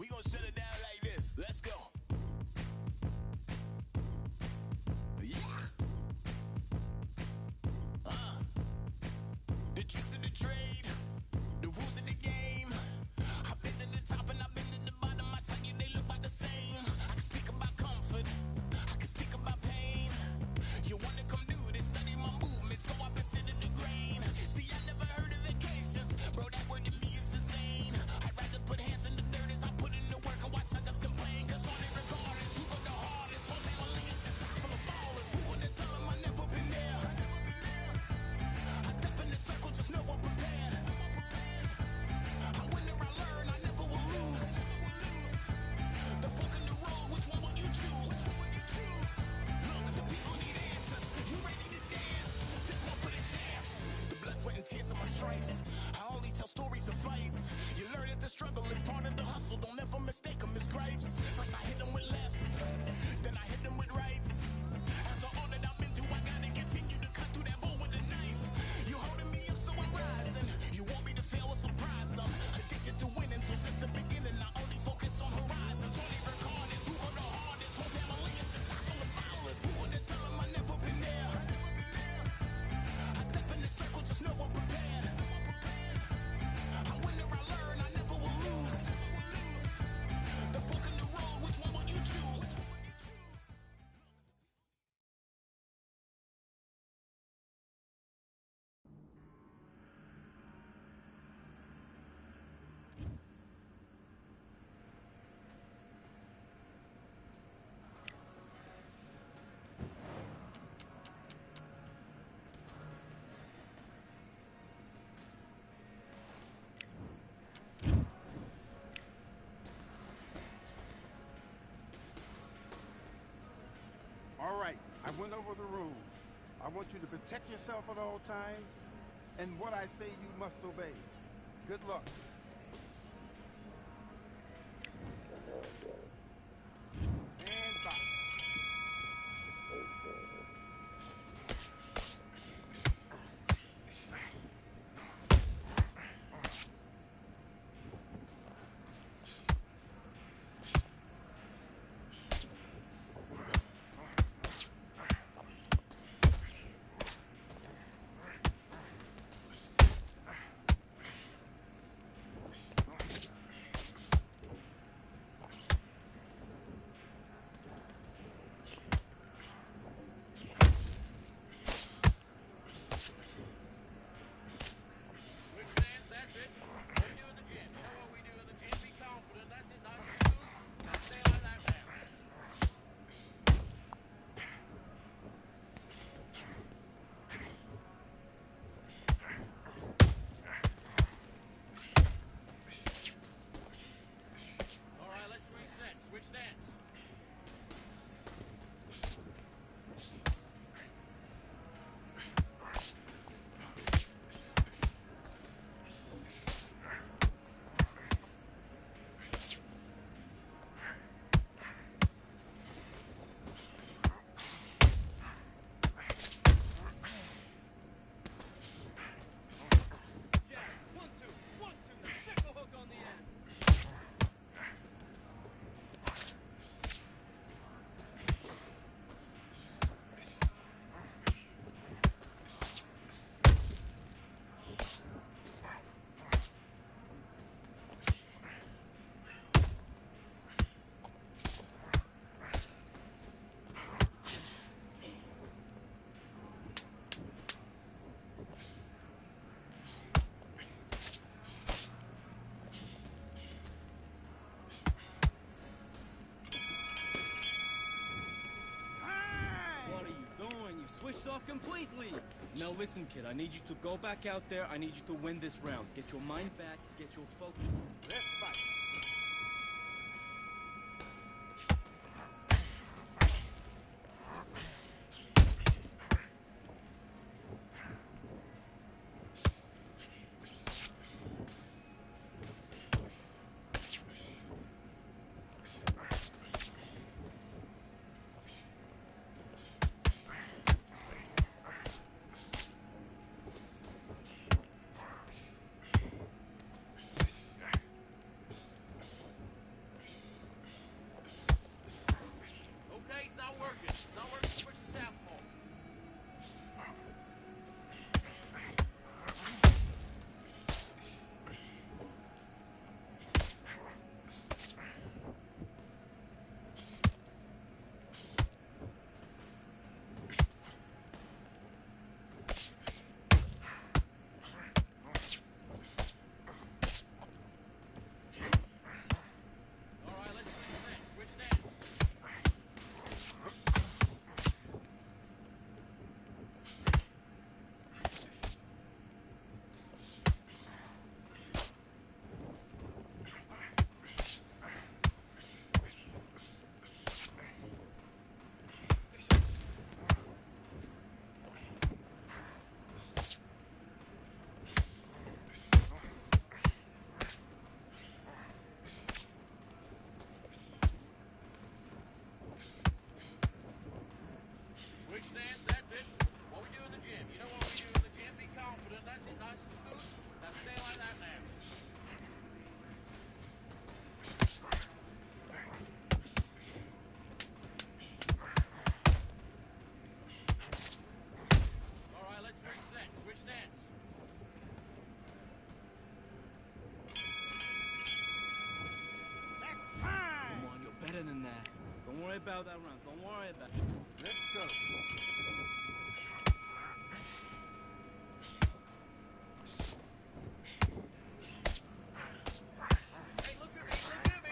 We gon' shut it down like this. Let's go. Yeah. The tricks of the trade, the rules of the game. I've been to the top and I've been to the bottom. I tell you, they look about the same. I can speak about comfort, I can speak about pain. You wanna come do this, study my movements, go opposite of the grain. See, I never heard of vacations, bro, that word to me is insane. I'd rather put hands in the dirt as I put in the work and watch suckers complain. Cause all they regard is who go the hardest. Whole family is just chock full of ballers. Who wanna tell them I never been there? I step in the circle, just know I'm prepared. I win or I learn, I never will lose. The fork in the road, which one will you choose? Look, the people need answers. You ready to dance? This one for the champs. The blood, sweat, and tears of my stripes. I only tell stories of fights. You learn that the struggle is part of the hustle. Don't ever mistake them as gripes. First I hit them with lefts, then I hit them with rights. After all that I've been through, I gotta continue to cut through that bull with a knife. You holding me up, so I'm rising. You want me to fail or surprised? I'm addicted to winning, so since the beginning I only focus on horizons. All they record is who go the hardest. Whole family is just chock full of ballers. Who wanna tell them I never been there? I step in the circle, just know I'm prepared. I win or I learn, I never will lose. The fork in the road, which one will you choose? All right, I went over the rules. I want you to protect yourself at all times, and what I say you must obey. Good luck. And box. Switch stands, that's it. What we do in the gym. You know what we do in the gym? Be confident. That's it. Nice and smooth. Now stay like that now. All right, let's reset. Switch stance. Jack, 1, 2, 1, 2. Stick the hook on the end. What are you doing? You switched off completely. Now listen, kid, I need you to go back out there. I need you to win this round. Get your mind back, get your focus. Let's fight. about that round. Don't worry about it. Let's go. Hey, look at me, look at me!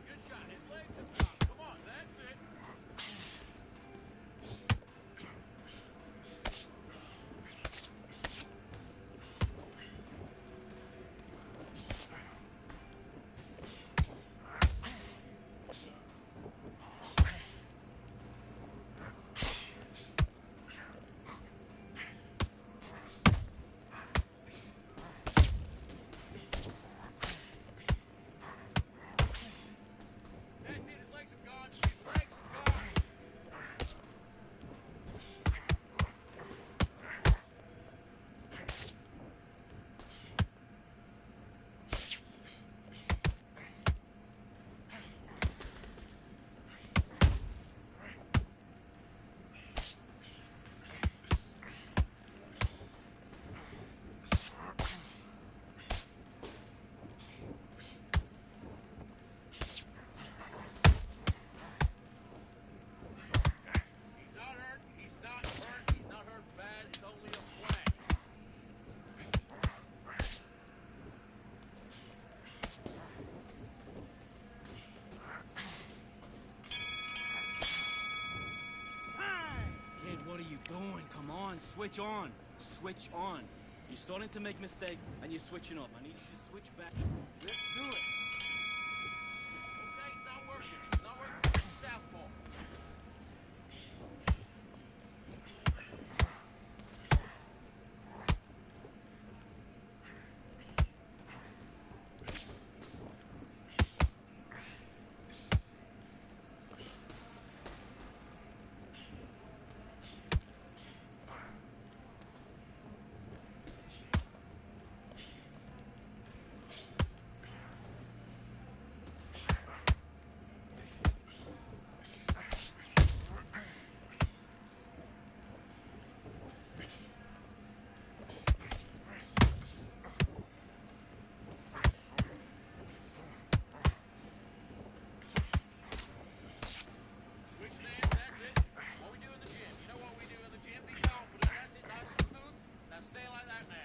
Good shot. His legs have dropped. Come on, that's it. That's it. His legs have gone. His legs have gone. He's not hurt. He's not hurt. He's not hurt bad. It's only a flag. Kid, what are you doing? Come on, switch on. Switch on. You're starting to make mistakes, and you're switching off. I need you to switch back. Let's do it. Okay, it's not working. It's not working. Switch to southpaw. Switch stance, that's it. What we do in the gym. You know what we do in the gym? Be confident. That's it, nice and smooth. Now stay like that now.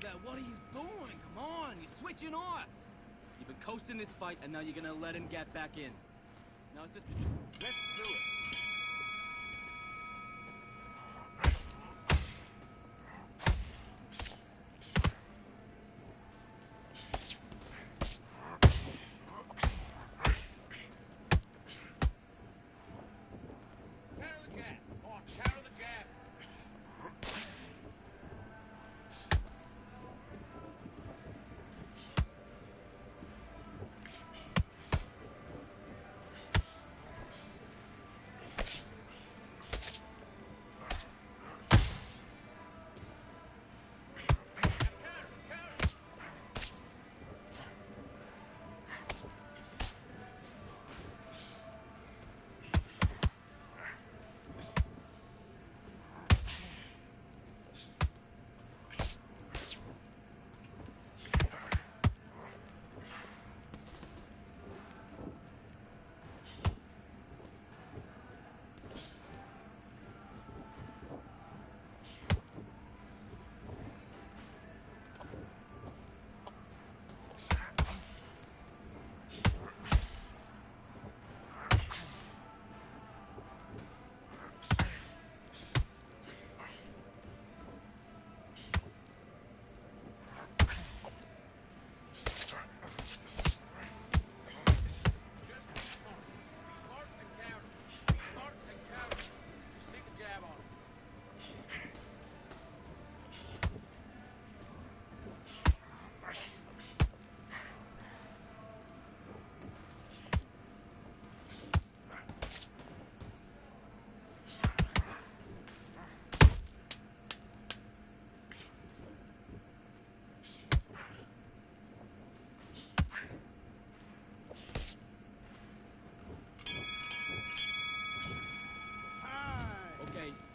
that? What are you doing? Come on, you're switching off. You've been coasting this fight, and now you're gonna let him get back in. Now it's a... Let's do it. Counter the jab. Come on, counter the jab.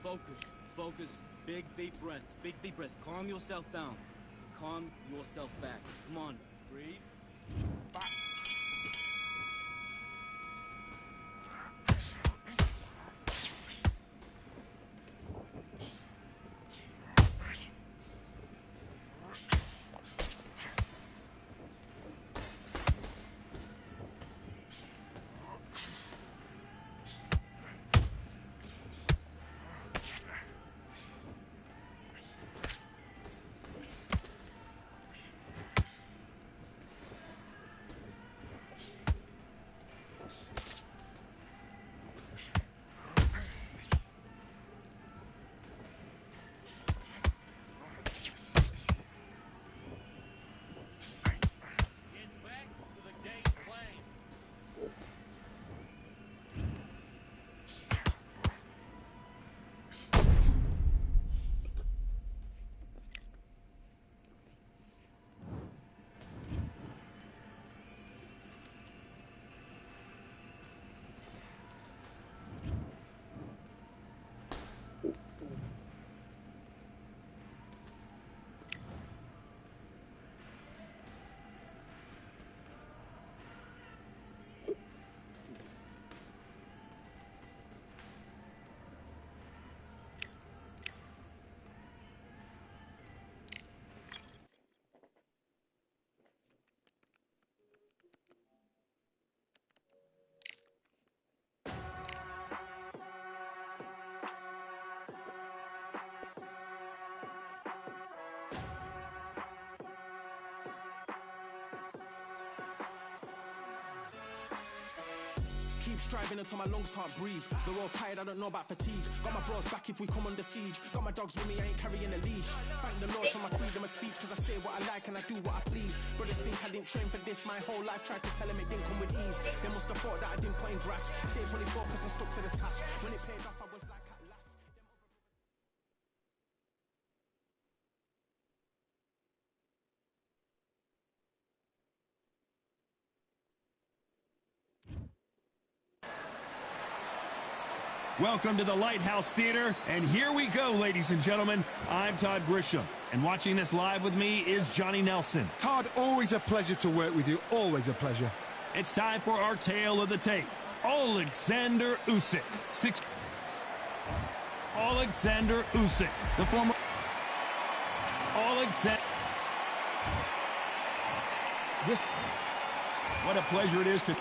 Focus. Focus. Big, deep breaths. Big, deep breaths. Calm yourself down. Calm yourself back. Come on. Breathe. Get back to the game plan. Keep striving until my lungs can't breathe. They're all tired, I don't know about fatigue. Got my bros back if we come under siege. Got my dogs with me, I ain't carrying a leash. Thank the Lord for my freedom of speech, cause I say what I like and I do what I please. Brothers think I didn't train for this, my whole life tried to tell them it didn't come with ease. They must have thought that I didn't put in graft. Stayed fully focused and stuck to the task. When it paid off, I was like at last. Welcome to the Lighthouse Theater, and here we go, ladies and gentlemen. I'm Todd Grisham, and watching this live with me is Johnny Nelson. Todd, always a pleasure to work with you. Always a pleasure. It's time for our tale of the tape. Alexander Usyk. Alexander Usyk, the former... Alexander... What a pleasure it is to...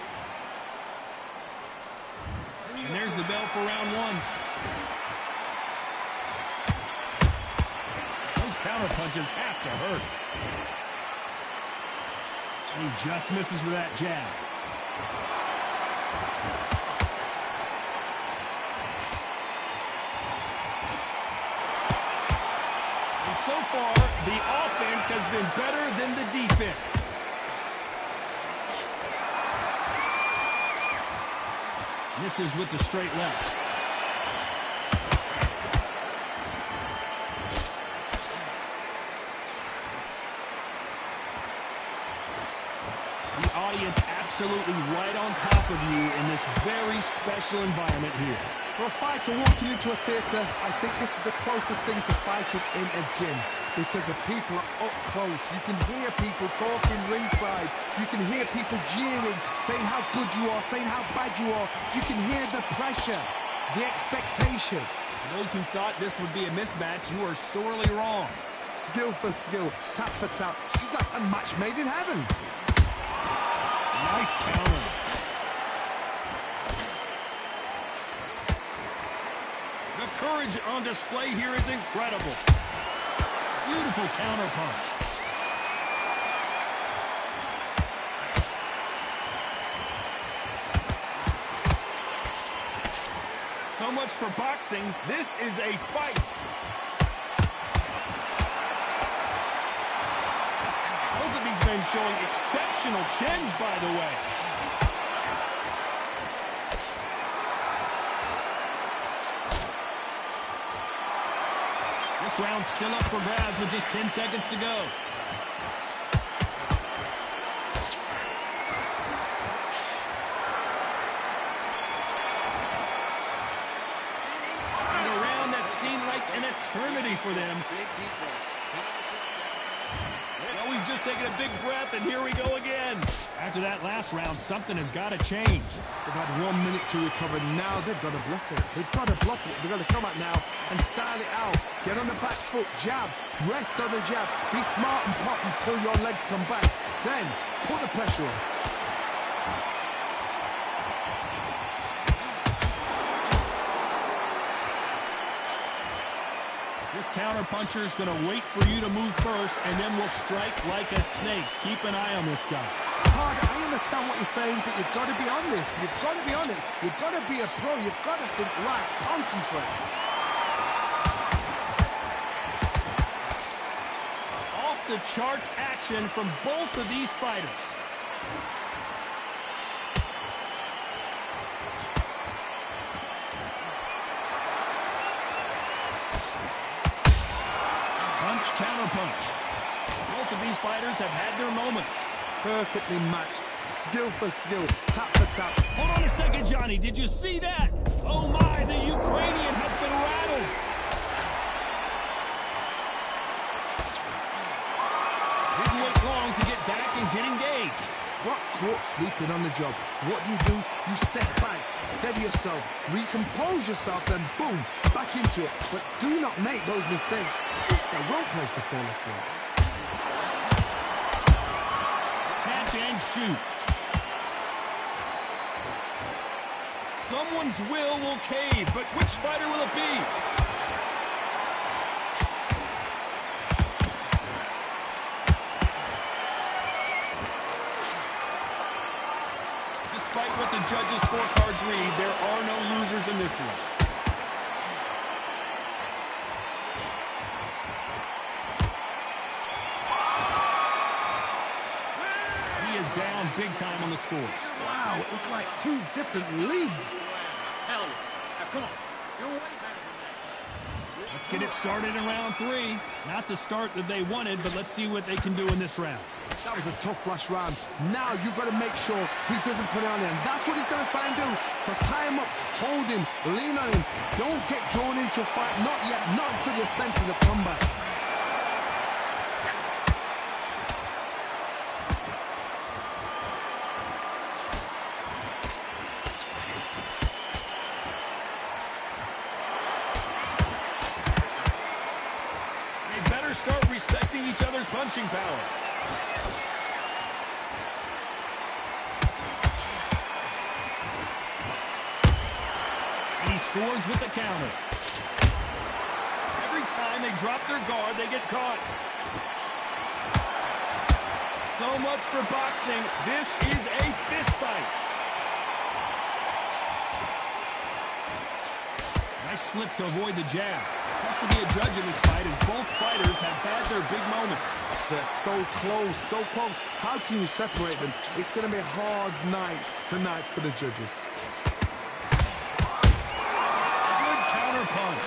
And there's the bell for round one. Those counter punches have to hurt. He just misses with that jab. And so far, the offense has been better than the defense. Misses with the straight left. The audience absolutely right on top of you in this very special environment here. For a fighter walking into a theatre, I think this is the closest thing to fighting in a gym. Because the people are up close. You can hear people talking ringside. You can hear people jeering, saying how good you are, saying how bad you are. You can hear the pressure, the expectation. For those who thought this would be a mismatch, you are sorely wrong. Skill for skill, tap for tap. It's like a match made in heaven. Nice counter. The courage on display here is incredible. Beautiful counter punch. So much for boxing. This is a fight. Both of these men showing exceptional chins, by the way. This round's still up for grabs with just 10 seconds to go. And a round that eternity for them. Big deep breaths. Well, we've just taken a big breath, and here we go again. After that last round, something has got to change. They've had 1 minute to recover. Now they've got to bluff it. They've got to bluff it. They've got to come out now and style it out. Get on the back foot, jab, rest on the jab. Be smart and pop until your legs come back. Then put the pressure on. This counter-puncher is going to wait for you to move first, and then will strike like a snake. Keep an eye on this guy. Carter, I understand what you're saying, but you've got to be on this. You've got to be on it. You've got to be a pro. You've got to think right. Concentrate. Off-the-charts action from both of these fighters. Punch, counter punch. Both of these fighters have had their moments. Perfectly matched. Skill for skill. Tap for tap. Hold on a second, Johnny. Did you see that? Oh, my. The Ukrainian has been rattled. Didn't wait long to get back and get engaged. Got caught sleeping on the job. What do? You step back, steady yourself, recompose yourself, then boom, back into it. But do not make those mistakes. This is the wrong place to fall asleep. Catch and shoot. Someone's will cave, but which fighter will it be? Despite what the judges' scorecards read, there are no losers in this one. He is down big time on the scores. Wow, it's like two different leagues. I tell you. Now, come on. You're way better than that. Let's get it started in round 3. Not the start that they wanted, but let's see what they can do in this round. That was a tough last round. Now you've got to make sure he doesn't put it on him. That's what he's going to try and do. So tie him up, hold him, lean on him. Don't get drawn into a fight. Not yet. Not until your senses have come back. They better start respecting each other's punching power. And he scores with the counter. Every time they drop their guard, they get caught. So much for boxing. This is a fist fight. Nice slip to avoid the jab. Tough to be a judge in this fight as both fighters have had their big moments. They're so close, so close. How can you separate them? It's going to be a hard night tonight for the judges. Good counter punch.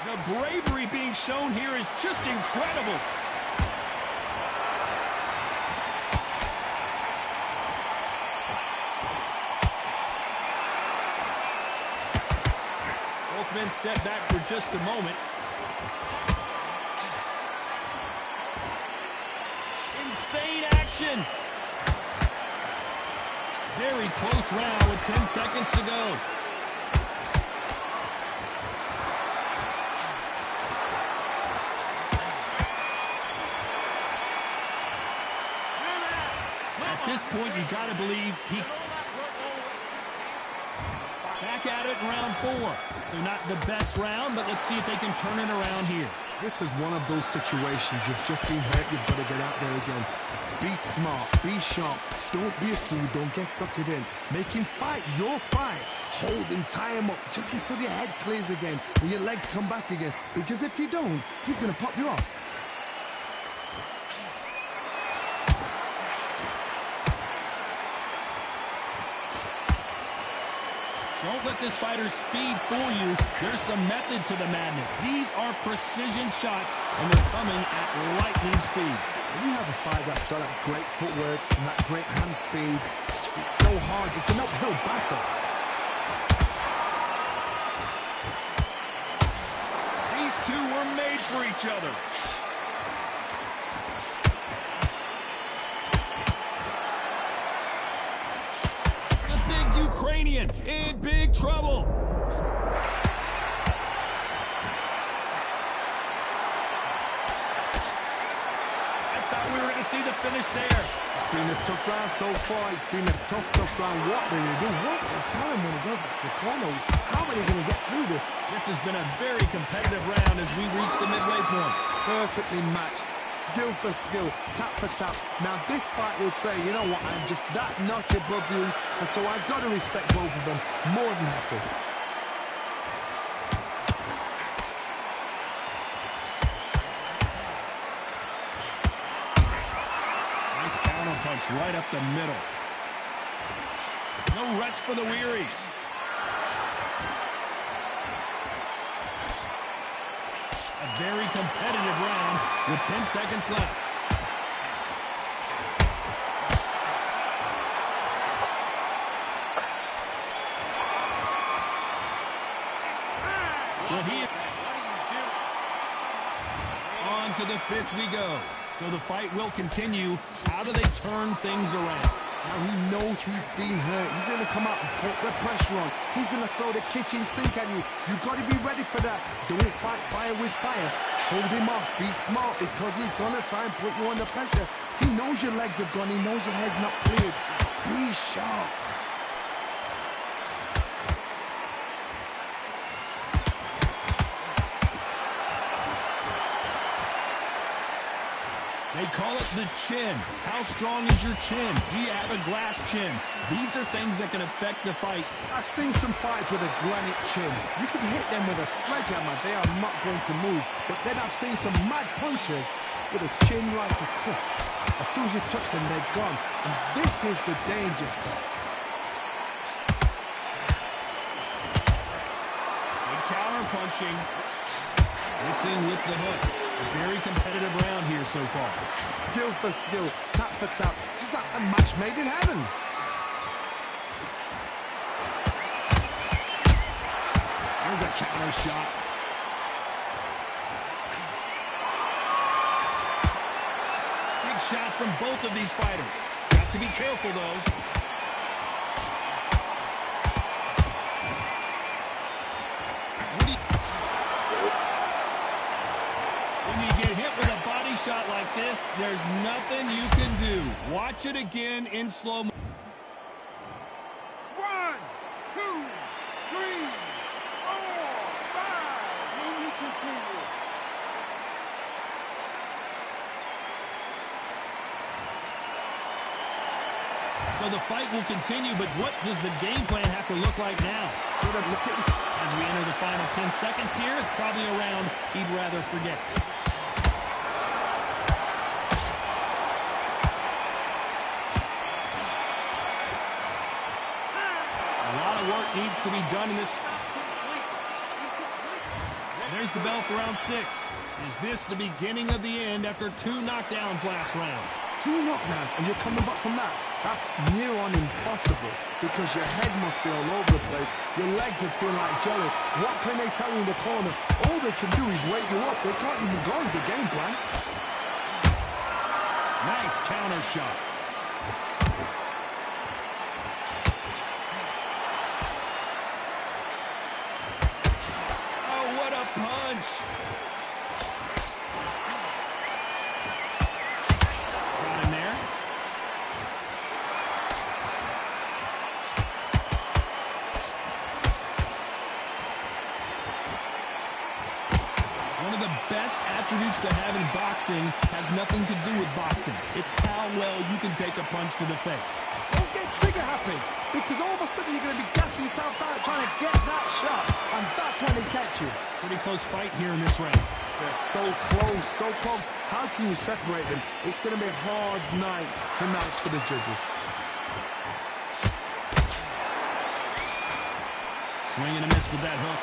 The bravery being shown here is just incredible. Both men step back for just a moment. Insane action. Very close round with 10 seconds to go. At this point, you got to believe he... Back at it in round 4. So not the best round, but let's see if they can turn it around here. This is one of those situations. You've just been hurt. You've got to get out there again. Be smart. Be sharp. Don't be a fool. Don't get suckered in. Make him fight your fight. Hold him. Tie him up just until your head clears again and your legs come back again. Because if you don't, he's going to pop you off. Don't let this fighter's speed fool you. There's some method to the madness. These are precision shots, and they're coming at lightning speed. When you have a fight that's got that great footwork and that great hand speed, it's so hard. It's an uphill battle. These two were made for each other. The big Ukrainian in big trouble. We were going to see the finish there. It's been a tough round so far. It's been a tough round. What do you do? What do you tell him when he goes back to the corner? How are they going to get through this? This has been a very competitive round as we reach the midway point. Perfectly matched. Skill for skill. Tap for tap. Now this fight will say, you know what, I'm just that notch above you. And so I've got to respect both of them. More than happy. Punch right up the middle. No rest for the weary. A very competitive round with 10 seconds left. Well, on to the fifth we go. So the fight will continue. How do they turn things around? Now he knows he's been hurt. He's going to come out and put the pressure on. He's going to throw the kitchen sink at you. You've got to be ready for that. Don't fight fire with fire. Hold him off. Be smart because he's going to try and put you under pressure. He knows your legs have gone. He knows your head's not cleared. Be sharp. They call it the chin. How strong is your chin? Do you have a glass chin? These are things that can affect the fight. I've seen some fights with a granite chin. You can hit them with a sledgehammer. They are not going to move. But then I've seen some mad punchers with a chin like a crisp. As soon as you touch them, they're gone. And this is the danger stuff. Good counter punching. Missing with the hook. A very competitive round here so far. Skill for skill, tap for tap. Just like a match made in heaven. There's a counter shot. Big shots from both of these fighters. Got to be careful, though. Shot like this, there's nothing you can do. Watch it again in slow motion. 1, 2, 3, 4, 5. Will you continue? So the fight will continue, but what does the game plan have to look like now? Look at this. As we enter the final 10 seconds here, it's probably a round he'd rather forget. Work needs to be done in this. There's the bell for round 6. Is this the beginning of the end after 2 knockdowns last round? 2 knockdowns and you're coming back from that. That's near on impossible because your head must be all over the place. Your legs are feeling like jelly. What can they tell you in the corner? All they can do is wake you up. They can't even go into game plan. Nice counter shot. Punch. Got him there. One of the best attributes to have in boxing has nothing to do with boxing. It's how well you can take a punch to the face. Don't get trigger happy because all of a sudden you're going to be gassing yourself out trying to get that shot, and that's when they catch you. Pretty close fight here in this round. They're so close, so close. How can you separate them? It's going to be a hard night tonight for the judges. Swing and a miss with that hook.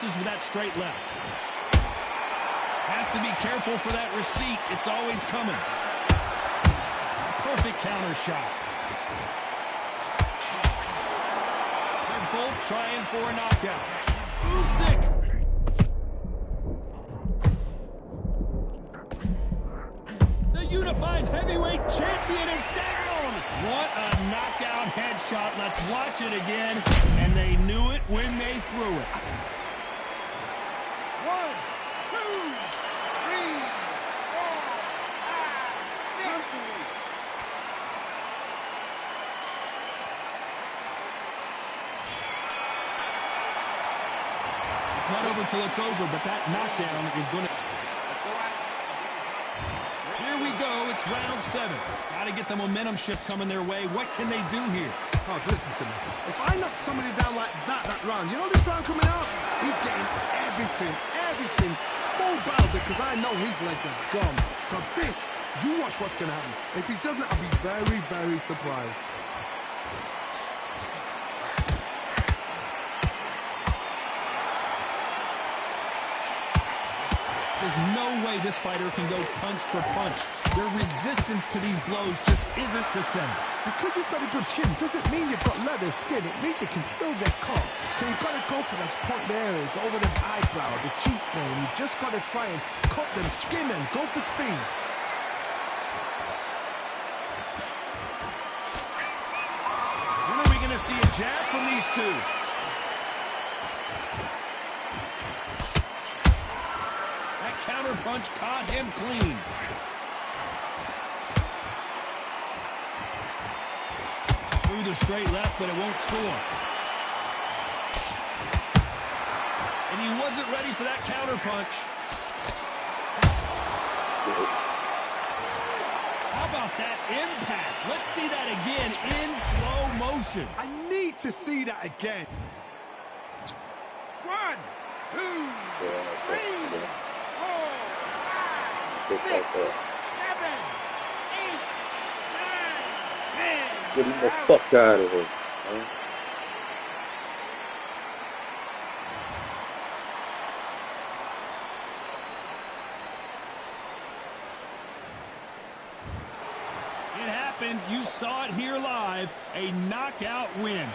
misses with that straight left. Has to be careful for that receipt. It's always coming. Perfect counter shot. They're both trying for a knockout. Usyk. The unified heavyweight champion is down. What a knockout headshot. Let's watch it again. And they knew it when they threw it. 1, 2, 3, 4, 5, 6. It's not over till it's over, but that knockdown is going to... Here we go. It's round 7. Got to get the momentum shift coming their way. What can they do here? Oh, listen to me. If I knock somebody down like that round, you know this round coming out? He's getting everything full battle because I know his legs are gone. So this, you watch what's going to happen. If he doesn't, I'll be very, very surprised. There's no way this fighter can go punch for punch. Their resistance to these blows just isn't the same. Because you've got a good chin doesn't mean you've got leather skin. It means you can still get caught. So you've got to go for those point areas, over the eyebrow, the cheekbone. You just got to try and cut them, skim them, go for speed. When are we going to see a jab from these two? That counter punch caught him clean. Through the straight left, but it won't score. And he wasn't ready for that counter punch. How about that impact? Let's see that again in slow motion. I need to see that again. 1, 2, 3, 4, 5, 6, 7, 8, 9, 10. Get him the fuck out of here, man. It happened. You saw it here live. A knockout win.